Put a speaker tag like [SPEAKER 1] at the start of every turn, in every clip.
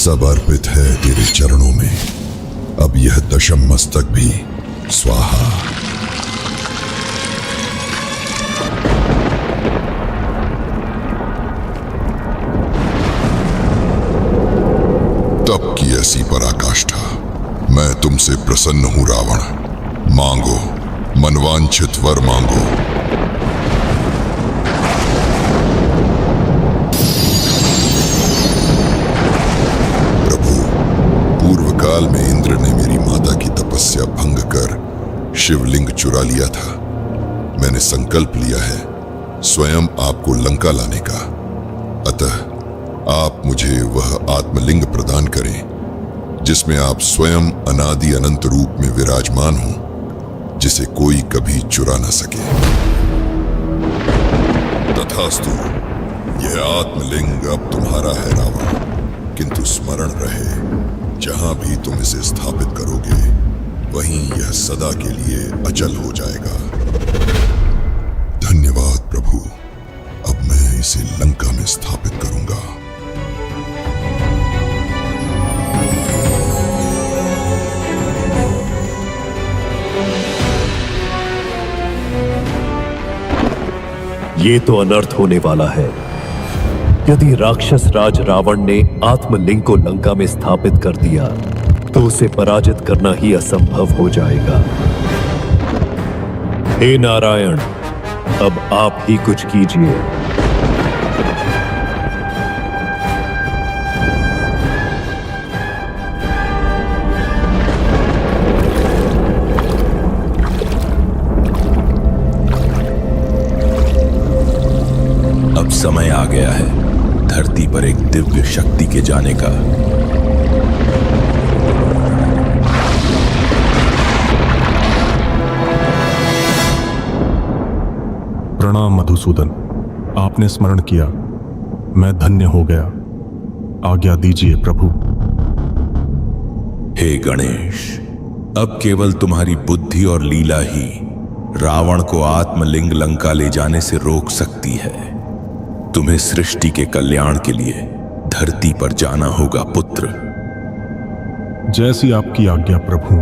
[SPEAKER 1] सब अर्पित है तेरे चरणों में। अब यह दशम मस्तक भी स्वाहा। तब की ऐसी पराकाष्ठा। मैं तुमसे प्रसन्न हूं रावण। मांगो, मनवांछित वर मांगो। प्रभु, पूर्व काल में इंद्र ने मेरी माता की तपस्या भंग कर शिवलिंग चुरा लिया था। मैंने संकल्प लिया है स्वयं आपको लंका लाने का। अतः आप मुझे वह आत्मलिंग प्रदान करें जिसमें आप स्वयं अनादि अनंत रूप में विराजमान हो, जिसे कोई कभी चुरा न सके। तथास्तु, यह आत्मलिंग अब तुम्हारा है रावण, किंतु स्मरण रहे जहां भी तुम इसे स्थापित करोगे वहीं यह सदा के लिए अचल हो जाएगा। धन्यवाद प्रभु। अब मैं इसे लंका में स्थापित करूंगा।
[SPEAKER 2] ये तो अनर्थ होने वाला है। यदि राक्षस राज रावण ने आत्मलिंग को लंका में स्थापित कर दिया तो उसे पराजित करना ही असंभव हो जाएगा। हे नारायण, अब आप ही कुछ कीजिए।
[SPEAKER 3] अब समय आ गया है धरती पर एक दिव्य शक्ति के जाने का।
[SPEAKER 4] प्रणाम मधुसूदन, आपने स्मरण किया, मैं धन्य हो गया। आज्ञा दीजिए प्रभु।
[SPEAKER 3] हे गणेश, अब केवल तुम्हारी बुद्धि और लीला ही रावण को आत्मलिंग लंका ले जाने से रोक सकती है। तुम्हें सृष्टि के कल्याण के लिए धरती पर जाना होगा पुत्र।
[SPEAKER 4] जैसी आपकी आज्ञा प्रभु।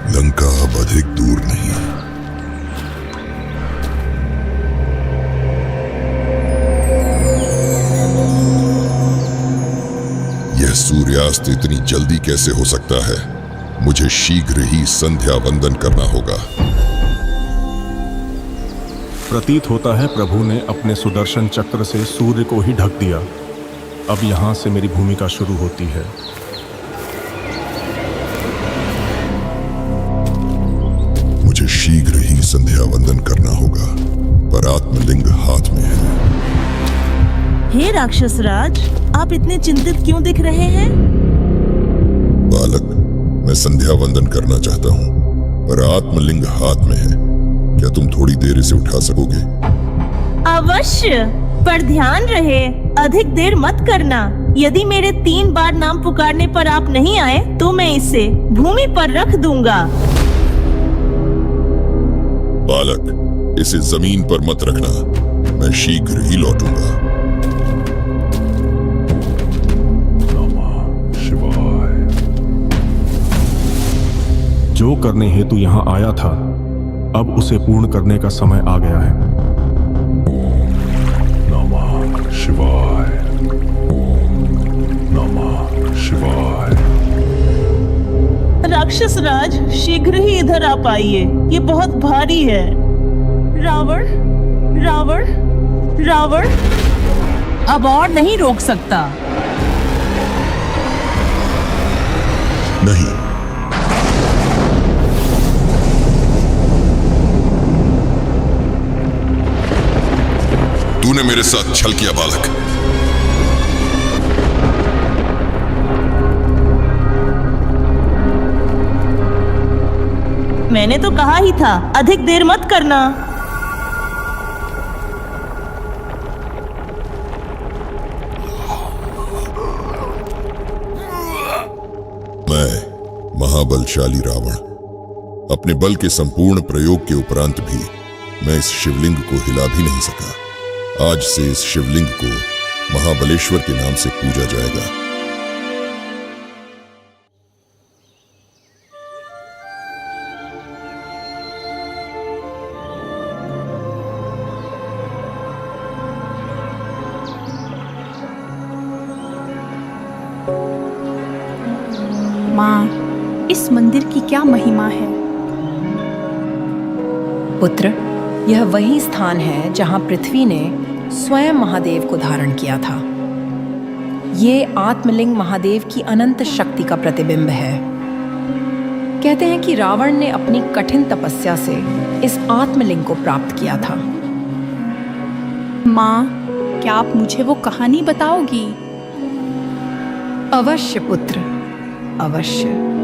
[SPEAKER 1] लंका अब अधिक दूर नहीं। यह सूर्यास्त इतनी जल्दी कैसे हो सकता है? मुझे शीघ्र ही संध्या वंदन करना होगा।
[SPEAKER 4] प्रतीत होता है प्रभु ने अपने सुदर्शन चक्र से सूर्य को ही ढक दिया। अब यहां से मेरी भूमिका शुरू होती है।
[SPEAKER 1] मुझे शीघ्र ही संध्या वंदन करना होगा, पर आत्मलिंग हाथ में है।
[SPEAKER 5] हे राक्षस राज, आप इतने चिंतित क्यों दिख रहे हैं?
[SPEAKER 1] बालक, मैं संध्या वंदन करना चाहता हूँ, पर आत्मलिंग हाथ में है। क्या तुम थोड़ी देर इसे उठा सकोगे?
[SPEAKER 5] अवश्य, पर ध्यान रहे अधिक देर मत करना। यदि मेरे 3 बार नाम पुकारने पर आप नहीं आए तो मैं इसे भूमि पर रख दूंगा।
[SPEAKER 1] बालक, इसे जमीन पर मत रखना, मैं शीघ्र ही लौटूंगा।
[SPEAKER 4] जो करने हेतु यहां आया था, अब उसे पूर्ण करने का समय आ गया है। नमः शिवाय, नमः शिवाय।
[SPEAKER 5] राक्षस राज, शीघ्र ही इधर आ पाइए, ये बहुत भारी है। रावण, रावण, रावण अब और नहीं रोक सकता।
[SPEAKER 1] नहीं, तूने मेरे साथ छल किया बालक।
[SPEAKER 5] मैंने तो कहा ही था अधिक देर मत करना।
[SPEAKER 1] महाबलशाली रावण, अपने बल के संपूर्ण प्रयोग के उपरांत भी मैं इस शिवलिंग को हिला भी नहीं सका। आज से इस शिवलिंग को महाबलेश्वर के नाम से पूजा जाएगा।
[SPEAKER 6] माँ, इस मंदिर की क्या महिमा है?
[SPEAKER 7] पुत्र, यह वही स्थान है जहां पृथ्वी ने स्वयं महादेव को धारण किया था। ये आत्मलिंग महादेव की अनंत शक्ति का प्रतिबिंब है। कहते हैं कि रावण ने अपनी कठिन तपस्या से इस आत्मलिंग को प्राप्त किया था।
[SPEAKER 6] माँ, क्या आप मुझे वो कहानी बताओगी?
[SPEAKER 7] अवश्य पुत्र, अवश्य।